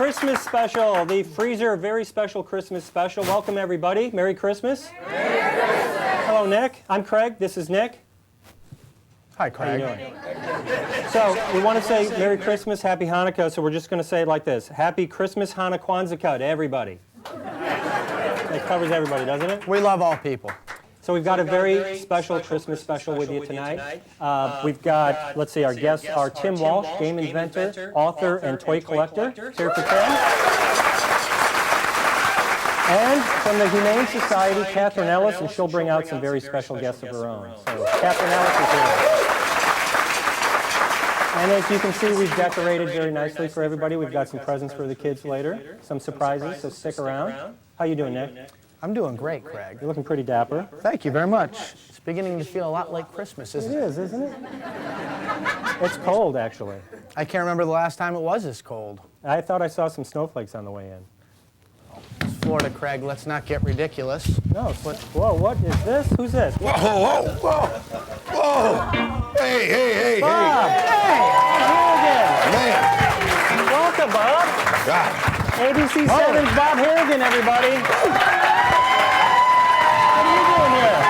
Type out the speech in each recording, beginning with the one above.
Christmas special, the Freezer very special Christmas special. Welcome everybody. Merry Christmas. Merry Christmas. Hello Nick. I'm Craig. This is Nick. Hi Craig. How you doing? So we want to say Merry Christmas, Happy Hanukkah, so we're just going to say it like this. Happy Christmas, Hanukkah, Kwanzaa to everybody. It covers everybody, doesn't it? We love all people. So we've got a very special Christmas special with you tonight. We've got, let's see, our guests are Tim Walsh, game inventor, author, and toy collector. Here for Tim. And from the Humane Society, Catherine Ellis, and she'll bring out some very special guests of her own. So Catherine Ellis is here. And as you can see, we've decorated very nicely for everybody. We've got some presents for the kids later, some surprises, so stick around. How you doing, Nick? I'm doing great, Craig. You're looking pretty dapper. Thank you very much. It's beginning to feel a lot like Christmas, isn't it? It is, isn't it? It's cold, actually. I can't remember the last time it was this cold. I thought I saw some snowflakes on the way in. It's Florida, Craig. Let's not get ridiculous. No, whoa, what is this? Who's this? Whoa, whoa, whoa, whoa. Hey. Bob! Hey! Harrigan! Man. Welcome, Bob! God. ABC 7's Bob Harrigan, everybody! What are you doing here?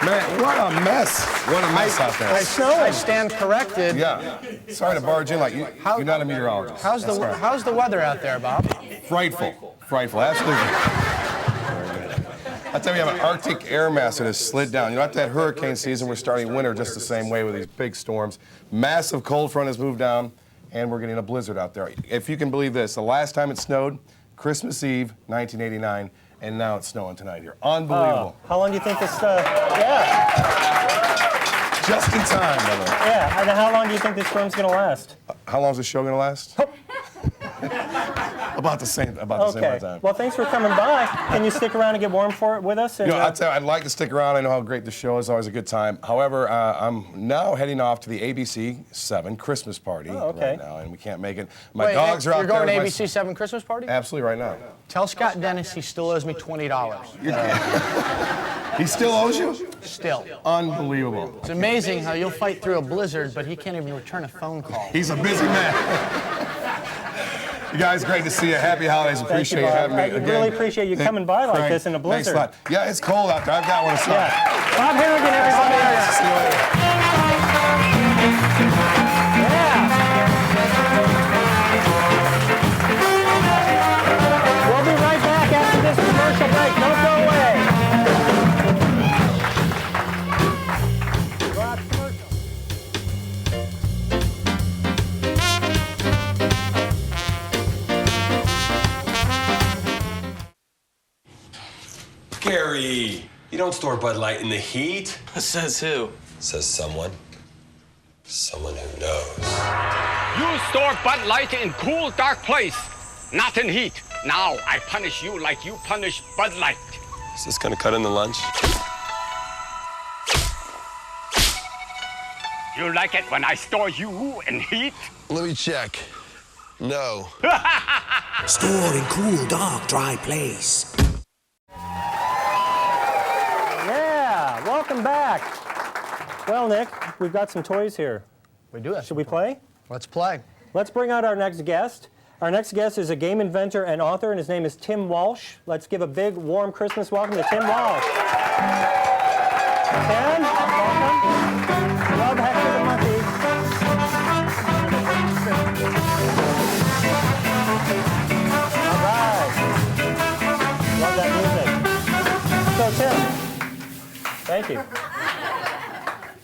Man, what a mess. What a mess out there. I stand corrected. Yeah. Sorry to barge in like you. You're not a meteorologist. How's the weather out there, Bob? Frightful. Absolutely. I tell you, we have an Arctic air mass that has slid down. You know, after that hurricane season, we're starting winter just the same way with these big storms. Massive cold front has moved down, and we're getting a blizzard out there. If you can believe this, the last time it snowed, Christmas Eve, 1989, and now it's snowing tonight here. Unbelievable. How long do you think this, yeah. Just in time, by the way. Yeah, and how long do you think this storm's gonna last? How long is the show gonna last? About the same amount of time. Well, thanks for coming by. Can you stick around and get warm for it with us? And, You know, I'd like to stick around. I know how great the show is. Always a good time. However, I'm now heading off to the ABC 7 Christmas party right now, and we can't make it. My dogs are out there. You're going to ABC 7 Christmas party? Absolutely, right now. Tell Scott Dennis he still owes me $20. He still owes you? Still. Unbelievable. It's amazing how you'll fight through a blizzard, but he can't even return a phone call. He's a busy man. You guys, great to see you. Happy holidays. Appreciate you having me again. I really appreciate you coming by like this in a blizzard. Thanks a lot. Yeah, it's cold out there. I've got one to say. Yeah. Bob Harrigan, everybody. See you later. Yeah. We'll be right back after this commercial break. Don't go away. Gary, you don't store Bud Light in the heat. Says who? Says someone. Someone who knows. You store Bud Light in cool, dark place, not in heat. Now I punish you like you punish Bud Light. Is this gonna cut in the lunch? You like it when I store you in heat? Let me check. No. Store in cool, dark, dry place. Yeah, welcome back. Well, Nick, we've got some toys here. We do have. Should we play? Let's play. Let's bring out our next guest. Our next guest is a game inventor and author, and his name is Tim Walsh. Let's give a big, warm Christmas welcome to Tim Walsh. Tim, welcome. Love Hector the Monkey. All right. Love that music. So, Tim, thank you.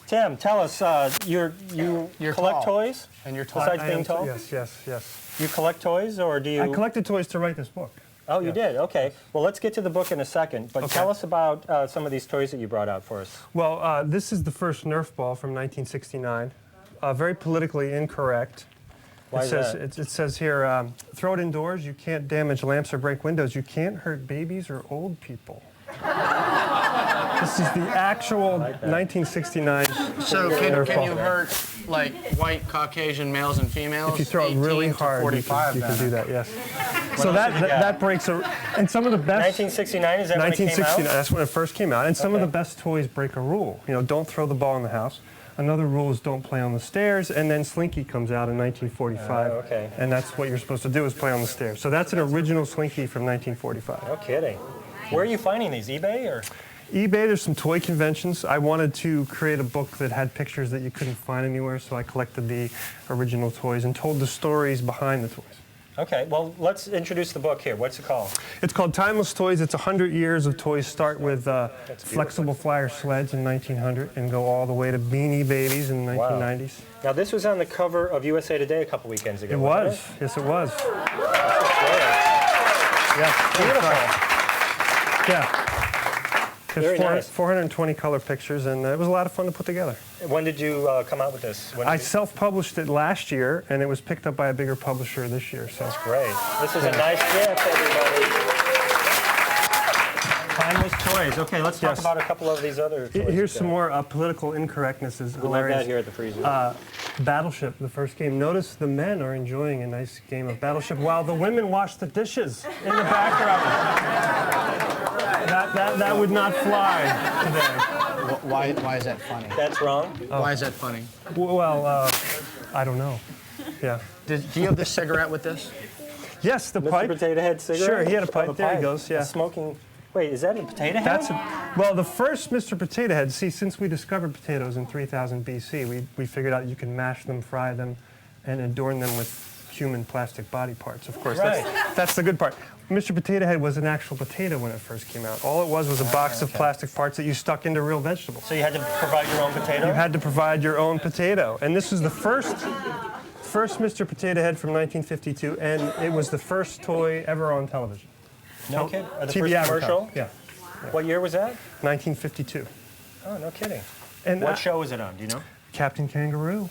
Tim, tell us, you're collect tall. toys? And you're tall. Besides being tall? Yes. You collect toys, or do you? I collected toys to write this book. Oh, you did? Okay. Well, let's get to the book in a second, but Okay. tell us about some of these toys that you brought out for us. Well, this is the first Nerf ball from 1969. Very politically incorrect. Why is that? It says here, throw it indoors, you can't damage lamps or break windows, you can't hurt babies or old people. This is the actual 1969 So Nerf can ball. you hurt like white Caucasian males and females? If you throw it really 18 to hard, you 45 can do then. that, yes. So that breaks a, and some of the best... 1969, is that when it came out? 1969, that's when it first came out. And some of the best toys break a rule. You know, don't throw the ball in the house. Another rule is don't play on the stairs, and then Slinky comes out in 1945. Okay. And that's what you're supposed to do is play on the stairs. So that's an original Slinky from 1945. No kidding. Where are you finding these? eBay or? eBay, there's some toy conventions. I wanted to create a book that had pictures that you couldn't find anywhere, so I collected the original toys and told the stories behind the toys. Okay, well, let's introduce the book here. What's it called? It's called Timeless Toys. It's 100 years of toys. Start with flexible flyer sleds in 1900 and go all the way to Beanie Babies in the 1990s. Now, this was on the cover of USA Today a couple weekends ago. It was. Yes, it was. Yes, beautiful. Yeah. Very There's nice. 420 color pictures, and it was a lot of fun to put together. When did you come out with this? I self-published it last year, and it was picked up by a bigger publisher this year. So. That's great. This is a nice gift, everybody. Timeless toys. Okay, let's talk about a couple of these other toys. Here's some more political incorrectnesses. We love that here at the freezer. Battleship, the first game. Notice the men are enjoying a nice game of Battleship while the women wash the dishes in the background. That would not fly today. Why is that funny? That's wrong. Why is that funny? Well, I don't know. Yeah. Do you have this cigarette with this? Yes, the Mr. pipe. Potato Head cigarette? Sure, he had a Oh, pipe. the There he pipe. goes. Yeah. A smoking. Wait, is that a potato head? Well, the first Mr. Potato Head. See, since we discovered potatoes in 3000 BC, we figured out you can mash them, fry them, and adorn them with human plastic body parts. Of course, Right. that's the good part. Mr. Potato Head was an actual potato when it first came out. All it was a box of plastic parts that you stuck into real vegetables. So you had to provide your own potato? You had to provide your own potato. And this was the first Mr. Potato Head from 1952, and it was the first toy ever on television. No kidding? The TV first commercial? Yeah, What year was that? 1952. Oh, no kidding. And What show was it on? Do you know? Captain Kangaroo.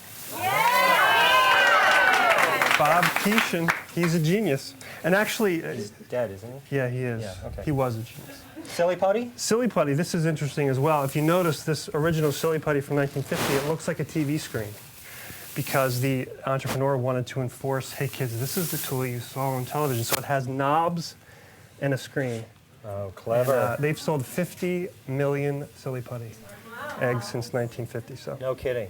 Bob Keeshan, he's a genius. And actually, He's dead, isn't he? yeah, he is. Yeah, okay. He was a genius. Silly Putty? Silly Putty, this is interesting as well. If you notice this original Silly Putty from 1950, it looks like a TV screen because the entrepreneur wanted to enforce, hey kids, this is the toy you saw on television. So it has knobs and a screen. Oh, clever. And, they've sold 50 million Silly Putty eggs since 1950. So No kidding.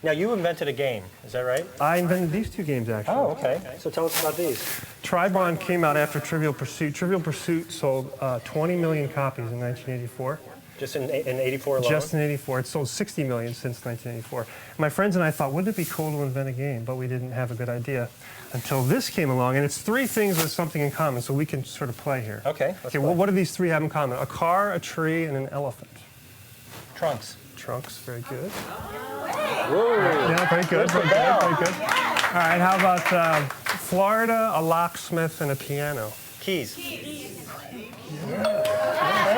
Now, you invented a game, is that right? I invented these two games, actually. Oh, okay. So tell us about these. Tribon came out after Trivial Pursuit. Trivial Pursuit sold 20 million copies in 1984. Just in 84 alone? Just in 84. It sold 60 million since 1984. My friends and I thought, wouldn't it be cool to invent a game? But we didn't have a good idea until this came along. And it's three things with something in common, so we can sort of play here. Okay, let's Well, play. what do these three have in common? A car, a tree, and an elephant. Trunks. Trunks, very good. Whoa. Yeah, very good, very good, very good. All right, how about Florida, a locksmith, and a piano? Keys. Very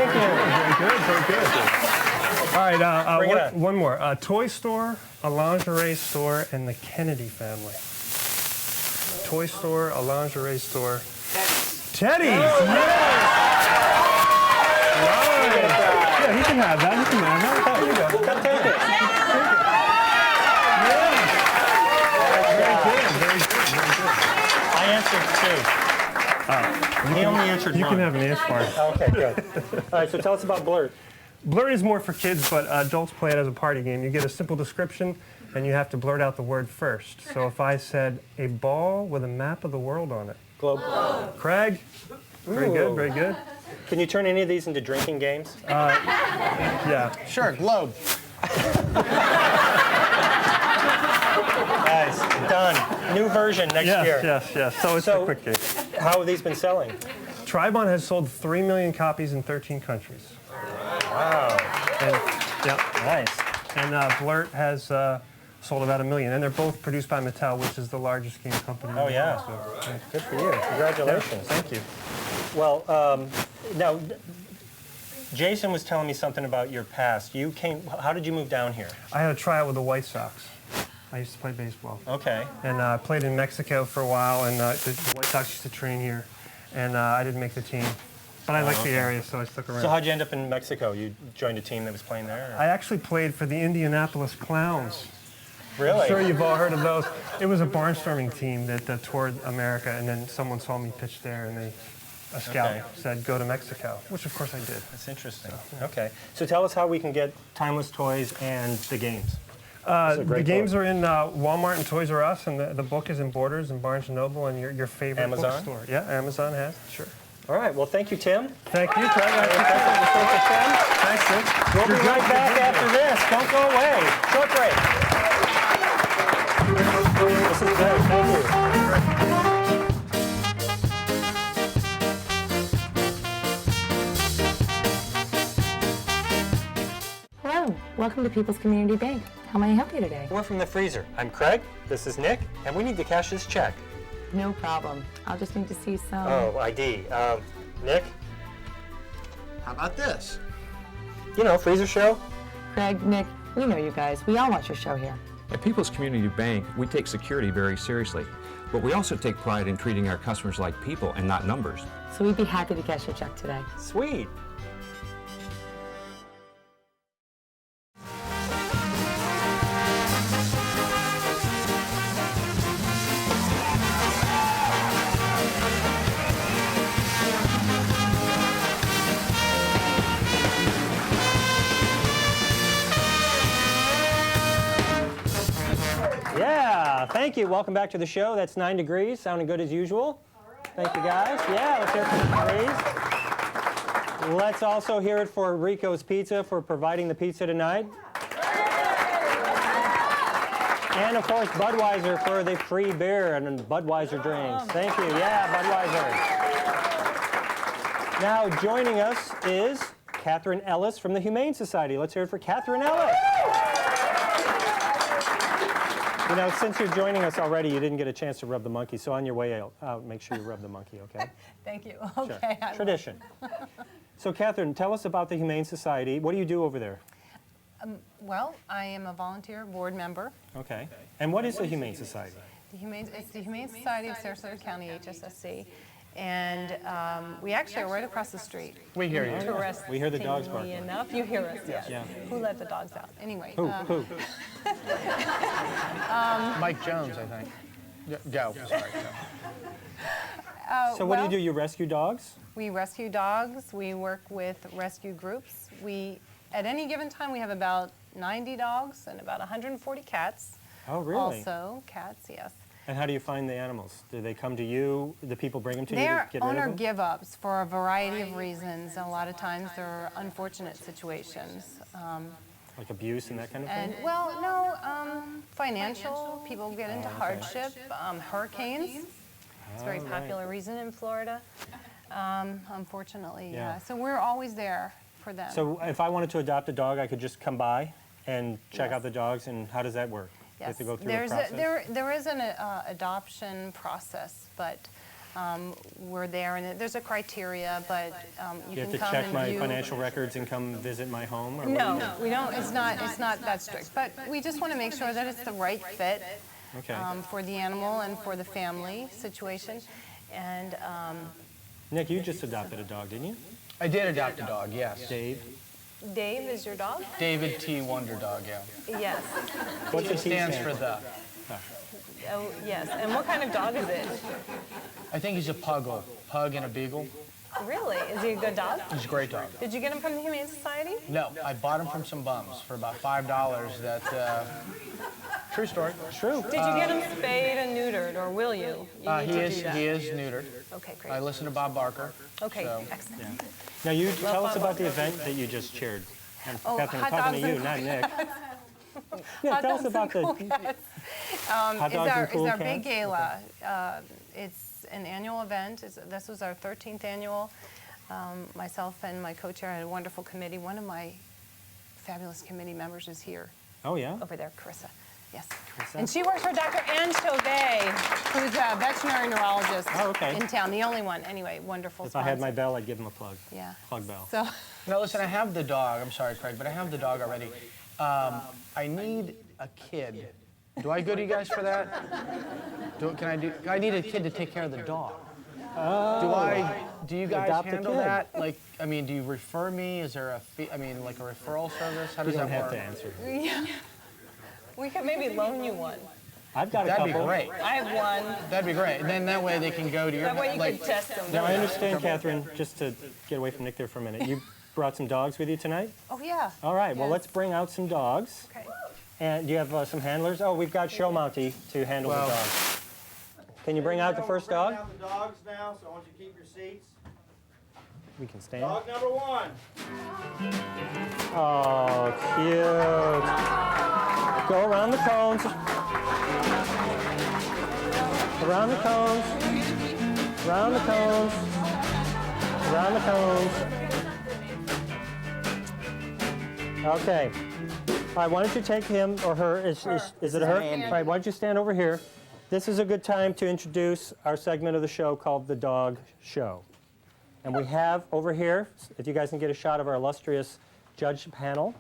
good, very good. All right, Bring it on. one more. A toy store, a lingerie store, and the Kennedy family. Toy store, a lingerie store. Teddy's! Yes! Nice. Yeah, he can have that. He can have that. Here you go. Come take it. I answered two. He only answered You one. can have an answer. Okay, good. All right, so tell us about Blurt. Blurt is more for kids, but adults play it as a party game. You get a simple description, and you have to blurt out the word first. So if I said, a ball with a map of the world on it. Globe. Craig? Very good, very good. Can you turn any of these into drinking games? Yeah. Sure, globe. Nice. Done. New version next year. Yes. So it's a quick game. How have these been selling? Tribon has sold 3 million copies in 13 countries. Wow. And, yeah. Nice. And Blurt has sold about 1 million. And they're both produced by Mattel, which is the largest game company in the world. yeah. So, Good for you. Congratulations. thank you. Well, now, Jason was telling me something about your past. You came. How did you move down here? I had a tryout with the White Sox. I used to play baseball. Okay. And I played in Mexico for a while, and the White Sox used to train here. And I didn't make the team. But I liked the area, so I stuck around. So how'd you end up in Mexico? You joined a team that was playing there? I actually played for the Indianapolis Clowns. Really? I'm sure you've all heard of those. It was a barnstorming team that toured America, and then someone saw me pitch there, and a scout said, go to Mexico, which of course I did. That's interesting. Okay. So tell us how we can get Timeless Toys and the games. The games are in Walmart and Toys R Us, and the book is in Borders and Barnes & Noble and your favorite Amazon? bookstore. Yeah, Amazon has, sure. All right, well, thank you, Tim. Thank you, Craig. Thanks, Tim. We'll be right back after this. Don't go away. Short break. This is great. Thank you. Hello, welcome to People's Community Bank. How may I help you today? We're from the freezer. I'm Craig. This is Nick, and we need to cash this check. No problem. I'll just need to see some... Oh, ID. Nick? How about this? You know, freezer show. Craig, Nick, we know you guys. We all watch your show here. At People's Community Bank, we take security very seriously, but we also take pride in treating our customers like people and not numbers. So we'd be happy to cash your check today. Sweet. Yeah, thank you. Welcome back to the show. That's 9 Degrees, sounding good as usual. Thank you, guys. Yeah, let's hear it for 9 Degrees. Let's also hear it for Rico's Pizza for providing the pizza tonight. And, of course, Budweiser for the free beer and Budweiser drinks. Thank you. Yeah, Budweiser. Now, joining us is Catherine Ellis from the Humane Society. Let's hear it for Catherine Ellis. You know, since you're joining us already, you didn't get a chance to rub the monkey, so on your way out, make sure you rub the monkey, okay? Thank you. Okay. Sure. Tradition. So, Catherine, tell us about the Humane Society. What do you do over there? Well, I am a volunteer board member. Okay. And what is the Humane Society? It's the Humane Society of Sarasota County, HSSC. And we actually are right across the street. We hear you. We hear the dogs barking. Interestingly enough, you hear us, yes. Yeah. Who let the dogs out? Anyway. Who? Mike Jones, I think. Go. Sorry. So what do you do? You rescue dogs? We rescue dogs. We work with rescue groups. At any given time, we have about 90 dogs and about 140 cats. Oh, really? Also, cats, yes. And how do you find the animals? Do they come to you? Do people bring them to you to They're get rid of owner them? give-ups for a variety of reasons. A lot of times they're unfortunate situations. Like abuse and that kind of thing? And, well, no, financial. People get into hardship. Hurricanes. It's a very popular reason in Florida, unfortunately. Yeah. So we're always there for them. So if I wanted to adopt a dog, I could just come by and check out the dogs, and how does that work? Yes, You have to go through a process? there is an adoption process, but we're there, and there's a criteria, but you have can to come check and my view. financial records and come visit my home? Or No, we don't. It's not that strict, but we just want to make sure that it's the right fit Okay. for the animal and for the family situation. And Nick, you just adopted a dog, didn't you? I did adopt a dog, yes. Dave? Dave is your dog? David T. Wonder Dog, yeah. Yes. What's the It T stands for the. Oh, yes. And what kind of dog is it? I think he's a puggle. Pug and a beagle. Really? Is he a good dog? He's a great dog. Did you get him from the Humane Society? No, I bought him from some bums for about $5. True story. True. Did you get him spayed and neutered, or will you? He is neutered. Okay, great. I listen to Bob Barker. Okay, so- excellent. Now, you tell us about the event that you just chaired. And Oh, Catherine, I'm hot talking to dogs you, and not Nick. Yeah, Hot tell us dogs about and the cool cats. hot dogs and cool It's our cats. big gala. It's an annual event. This was our 13th annual. Myself and my co-chair had a wonderful committee. One of my fabulous committee members is here. Oh, yeah? Over there, Carissa. Yes. Carissa? And she works for Dr. Ann Chauvet, who's a veterinary neurologist in town. The only one. Anyway, wonderful If I had my bell, I'd give him a plug. Yeah. Plug bell. So. Now listen, I have the dog. I'm sorry, Craig, but I have the dog already. I need a kid. Do I go to you guys for that? I need a kid to take care of the dog. Do you guys Adopt a handle kid. that? Like, I mean, do you refer me? Is there like a referral service? How does You don't that have work? to answer. Yeah. We could maybe loan you one. I've got a That'd couple. be great. I have one. That'd be great. And then that way they can go to your. That way you could test them. Now, I understand, Catherine, just to get away from Nick there for a minute, you brought some dogs with you tonight? Oh, yeah. All right, well, Yes. let's bring out some dogs. Okay. And do you have some handlers? Oh, we've got Show Mountie to handle the dog. Can you bring out the first dog? We're bringing out the dogs now, so I want you to keep your seats. We can stand. Dog number 1. Oh, cute. Go around the cones. Around the cones. Around the cones. Around the cones. Okay. All right, why don't you take him or her? Is it a her? All right, why don't you stand over here? This is a good time to introduce our segment of the show called The Dog Show. And we have over here, if you guys can get a shot of our illustrious judge panel.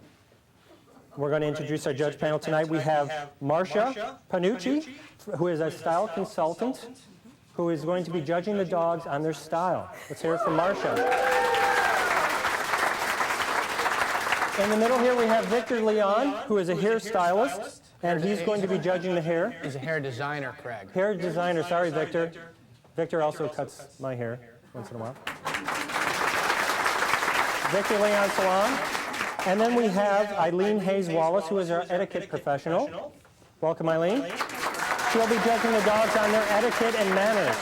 We're going to introduce our judge panel tonight. We have Marcia Panucci, who is a style consultant, who is going to be judging the dogs on their style. Let's hear it from Marcia. In the middle here we have Victor Leon, who is a hairstylist, and he's going to be judging the hair. He's a hair designer, Craig. Hair designer, sorry, Victor. Victor also cuts my hair once in a while. Victor Leon Salon. And then we have Eileen Hayes-Wallace, who is our etiquette professional. Welcome, Eileen. She'll be judging the dogs on their etiquette and manners.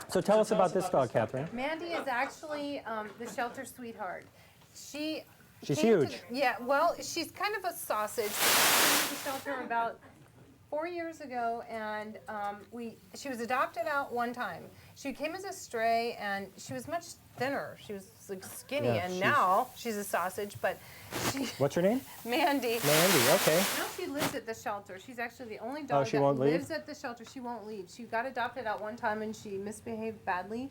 So tell us about this dog, Catherine. Mandy is actually the shelter sweetheart. She's huge. Yeah, well, she's kind of a sausage. She came to the shelter about 4 years ago, and she was adopted out one time. She came as a stray, and she was much thinner. She was like skinny, and now she's a sausage, but she... What's her name? Mandy. Mandy, okay. Now she lives at the shelter. She's actually the only dog that lives at the shelter. She won't leave. She got adopted out one time, and she misbehaved badly.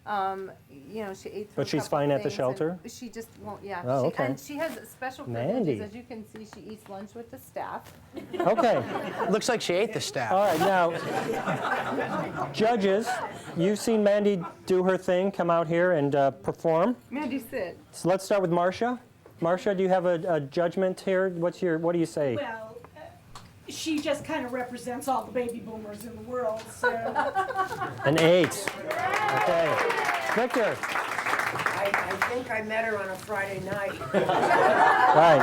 You know, she ate through But she's fine at the shelter? She just won't, yeah. Oh, okay. And she has special privileges. As you can see, she eats lunch with the staff. Okay. Looks like she ate the staff. All right, now, judges, you've seen Mandy do her thing, come out here and perform. Mandy, sit. So let's start with Marcia. Marcia, do you have a judgment here? What do you say? Well, she just kind of represents all the baby boomers in the world, so. An 8. Okay. Victor. I think I met her on a Friday night. Right.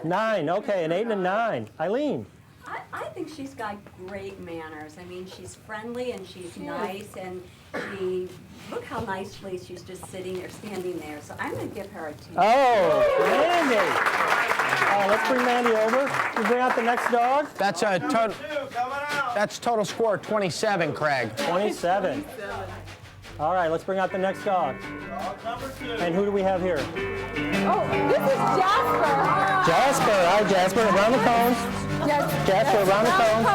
9. Okay, an 8 and a 9. Eileen. I think she's got great manners. I mean, she's friendly and she's nice, and look how nicely she's just sitting there, standing there. So I'm going to give her a 2. Oh, Mandy. Let's bring Mandy over. You bring out the next dog. That's a total. That's total score 27, Craig. 27. All right, let's bring out the next dog. Dog number 2. And who do we have here? Oh, this is Jasper. Jasper. Hi, Jasper. Around the cones. Yes. Jasper, around the cones.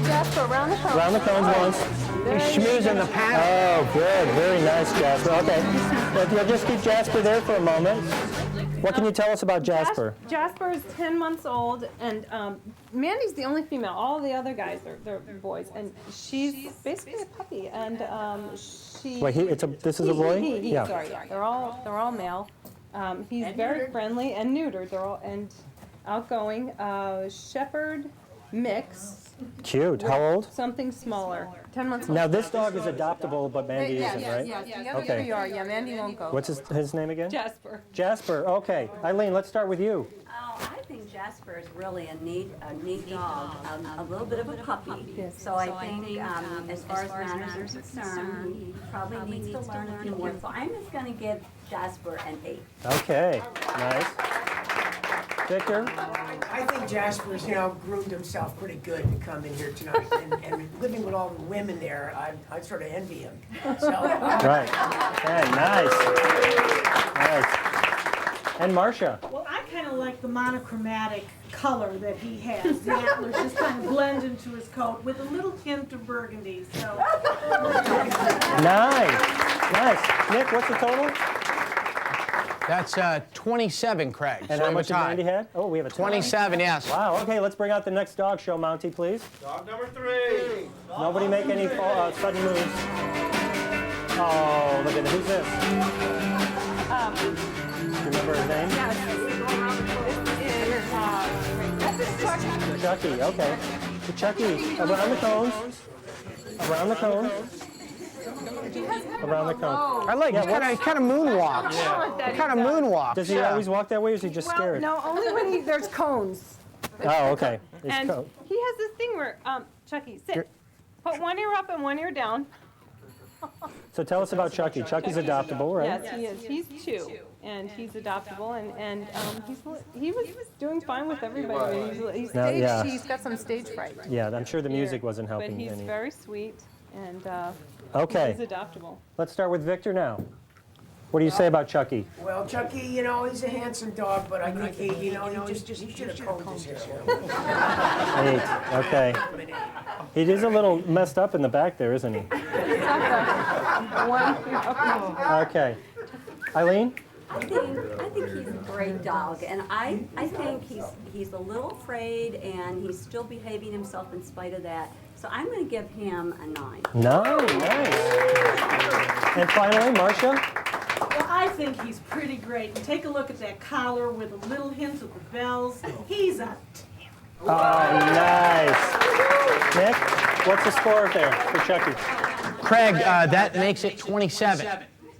Jasper, around the cones. Around the cones once. He's schmoozing the panel. Oh, good. Very nice, Jasper. Okay. If you'll just keep Jasper there for a moment. What can you tell us about Jasper? Jasper is 10 months old, and Mandy's the only female. All the other guys are boys, and she's basically a puppy. And she. Wait, this is a boy? Yeah. Sorry, yeah. They're all male. He's very friendly and neutered. They're all outgoing. Shepherd mix. Cute. How old? Something smaller. 10 months old. Now this dog is adoptable, but Mandy isn't, right? Yeah. The Okay. other are. Yeah, Mandy won't go. What's his name again? Jasper. Jasper. Okay. Eileen, let's start with you. Oh, I think Jasper is really a neat dog, a little bit of a puppy. So I think as far as manners are concerned, he probably needs to learn a few more. So I'm just going to give Jasper an 8. Okay. Nice. Victor? I think Jasper's, groomed himself pretty good to come in here tonight. And living with all the women there, I sort of envy him. So. Right. Okay, nice. Nice. And Marcia? Well, I kind of like the monochromatic color that he has. The antlers just kind of blend into his coat with a little hint of burgundy. So. Nice. Nice. Nick, what's the total? That's 27, Craig. And how much did Mandy have? Oh, we have a 27, yes. Wow, okay, let's bring out the next dog. Show Mountie, please. Dog number 3. Nobody make any sudden moves. Oh, look at it. Who's this? Do you remember his name? Yes. Chucky, okay. So Chucky, around the cones. Around the cones. Around the cone. I like it. He kind of moonwalks. I want that kind of moonwalks. Does he always walk that way, or is he just scared? No, only when there's cones. Oh, okay. It's And cool. he has this thing where, Chucky, sit. Put one ear up and one ear down. So tell us about Chucky. Chucky's adoptable, right? Yes, he is. He's 2, and he's adoptable, and he was doing fine with everybody. He's Now, yeah. He's got some stage fright. Yeah, I'm sure the music wasn't helping But he's any. very sweet, and Okay. he's adoptable. Let's start with Victor now. What do you say about Chucky? Well, Chucky, you know, he's a handsome dog, but I think he, you know, he should have combed his hair. 8. Okay. He is a little messed up in the back there, isn't he? Okay. Eileen? I think he's a great dog, and I think he's a little afraid, and he's still behaving himself in spite of that. So I'm going to give him a 9. Nice. And finally, Marcia? Well, I think he's pretty great. And take a look at that collar with a little hint of the bells. He's a 10. Oh, nice. Nick, what's the score there for Chucky? Craig, that makes it 27.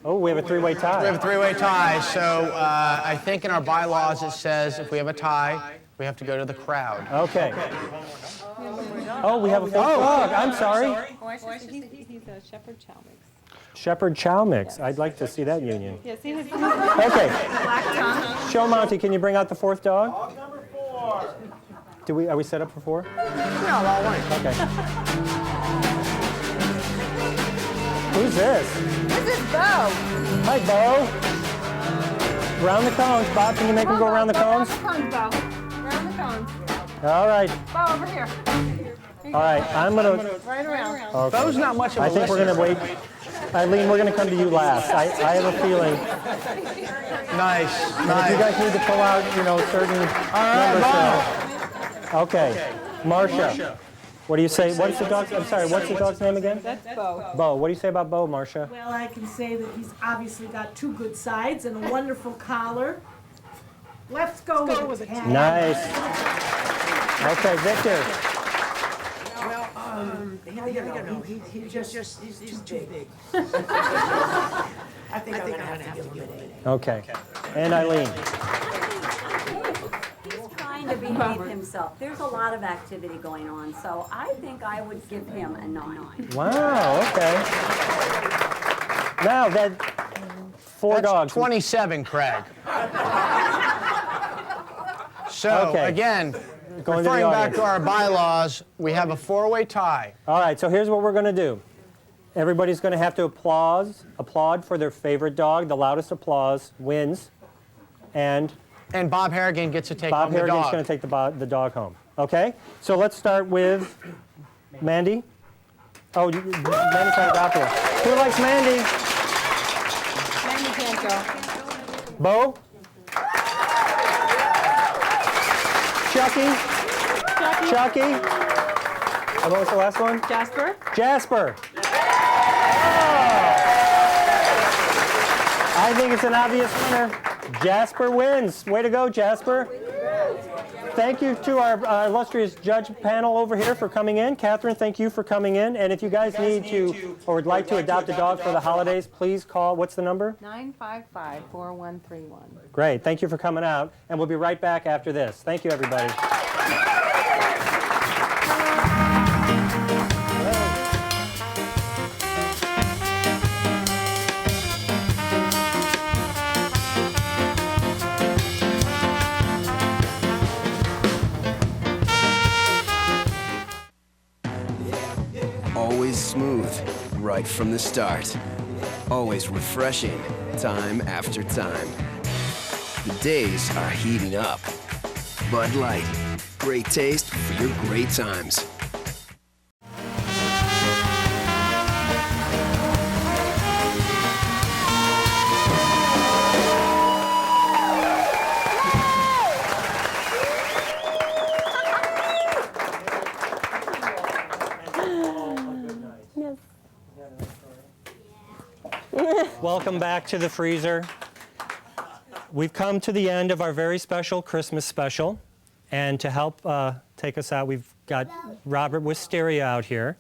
Oh, we have a 3-way tie. We have a 3-way tie, so I think in our bylaws it says if we have a tie, we have to go to the crowd. Okay. Oh, we have a 4th dog. I'm sorry. He's a Shepherd Chow mix. Shepherd Chow mix. I'd like to see that union. Yes, he has Okay. black tongue. Show Monty, can you bring out the 4th dog? Dog number 4. Are we set up for 4? No, all right. Okay. Who's this? This is Bo. Hi, Bo. Round the cones. Bob, can you make him go around the cones? Round the cones, Bo. Round the cones. All right. Bo, over here. All right. I'm going to... Right around. Okay. Bo's not much of a I think we're going to wait. Eileen, we're going to come to you last. I have a feeling. Nice. And if you guys need to pull out, certain numbers. Okay. Marcia. What do you say? What's the dog's? I'm sorry. What's the dog's name again? That's Bo. Bo. What do you say about Bo, Marcia? Well, I can say that he's obviously got 2 good sides and a wonderful collar. Let's go with it. Nice. Okay, Victor. Well, he's too big. I think I'm gonna have to give him an 8. Okay. And Eileen. He's trying to behave himself. There's a lot of activity going on, so I think I would give him a 9. Wow. Okay. Now that 4 dogs. 27, Craig. So, Okay. again, Going to the referring back audience. to our bylaws, we have a 4-way tie. All right. So here's what we're going to do. Everybody's going to have to applaud for their favorite dog. The loudest applause wins. And Bob Harrigan gets to take Bob home the Harrigan's dog. going to take the dog home. Okay? So let's start with Mandy. Oh, Mandy's not adopted. Who likes Mandy? Mandy can't go. Bo? Chucky? Chucky? And what was the last one? Jasper? Jasper. Oh. I think it's an obvious winner. Jasper wins. Way to go, Jasper. Thank you to our illustrious judge panel over here for coming in. Catherine, thank you for coming in. And if you guys need to or would like to adopt a dog for the holidays, please call. What's the number? 955-4131. Great. Thank you for coming out. And we'll be right back after this. Thank you, everybody. Always smooth, right from the start. Always refreshing, time after time. The days are heating up. Bud Light, great taste for your great times. Welcome back to the freezer. We've come to the end of our very special Christmas special. And to help take us out, we've got Robert Wisteria out here.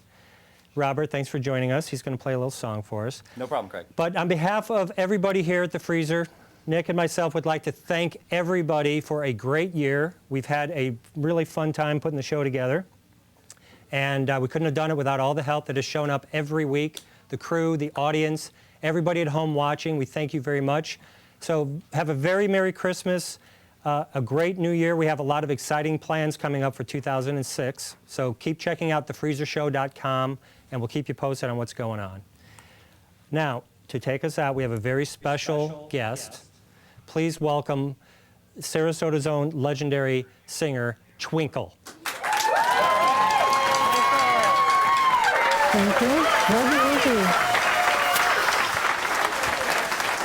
Robert, thanks for joining us. He's going to play a little song for us. No problem, Craig. But on behalf of everybody here at the freezer, Nick and myself would like to thank everybody for a great year. We've had a really fun time putting the show together. And we couldn't have done it without all the help that has shown up every week. The crew, the audience, everybody at home watching, we thank you very much. So have a very Merry Christmas, a great New Year. We have a lot of exciting plans coming up for 2006. So keep checking out thefreezershow.com, and we'll keep you posted on what's going on. Now, to take us out, we have a very special guest. Please welcome Sarasota's own legendary singer, Twinkle. Thank you. Thank you.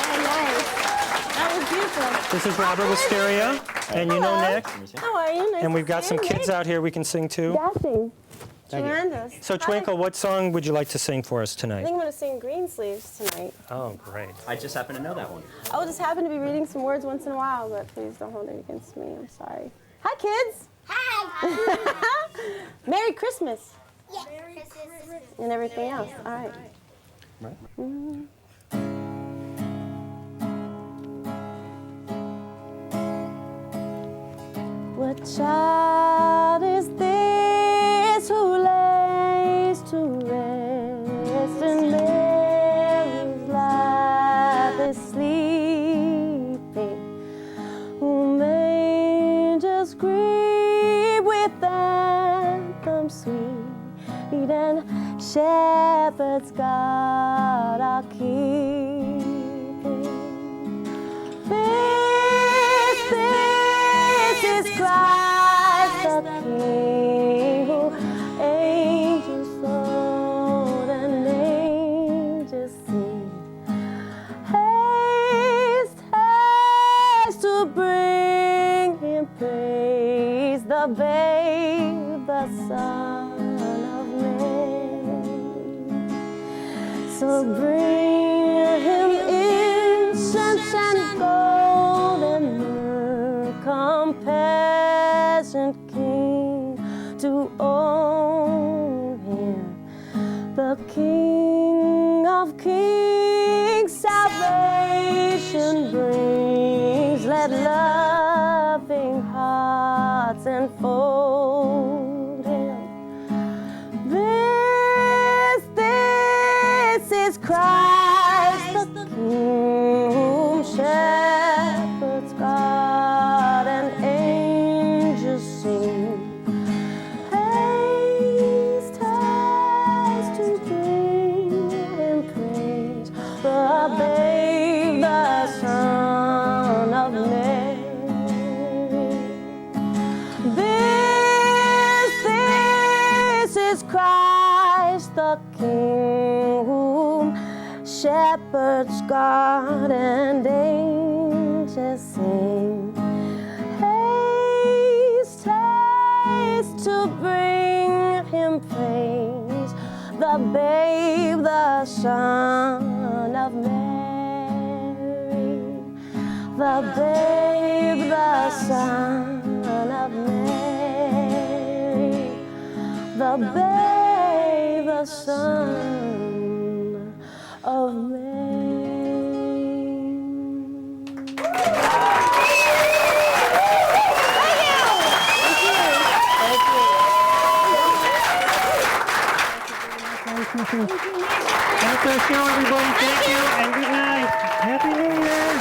Oh, nice. That was beautiful. This is Robert Wisteria, and you know Nick. How are you? Nice And we've to got see some you, kids Nick. out here we can sing to. Dashing. Thank you. Tremendous. So Twinkle, what song would you like to sing for us I tonight? think I'm going to sing Green Sleeves tonight. Oh, great. I just happen to know that one. I'll just happen to be reading some words once in a while, but please don't hold it against me. I'm sorry. Hi, kids. Hi. Merry Christmas. Yeah. Merry Christmas. And everything else. All right. Right. What child is this who lays to rest in Mary's lap is sleeping, whom angels greet with anthems sweet, and shepherds God are keeping. This is Christ the King, who angels soar and angels sing. Haste, haste to bring him praise, the babe, the Son of Mary. So bring him incense and gold and myrrh, compassionate King, to own him, the King of kings, salvation brings. Let loving hearts enfold him. This is Christ the King, whom shepherds guard and angels sing. Haste, haste to bring him praise, the babe, the Son of Mary. This is Christ the King, whom shepherds guard and angels sing. Haste, haste to bring him praise, the babe, the Son of Mary, the babe, the Son of Mary, the babe, the Son of Mary. That's our show, everybody. Thank you, and good night. Happy New Year.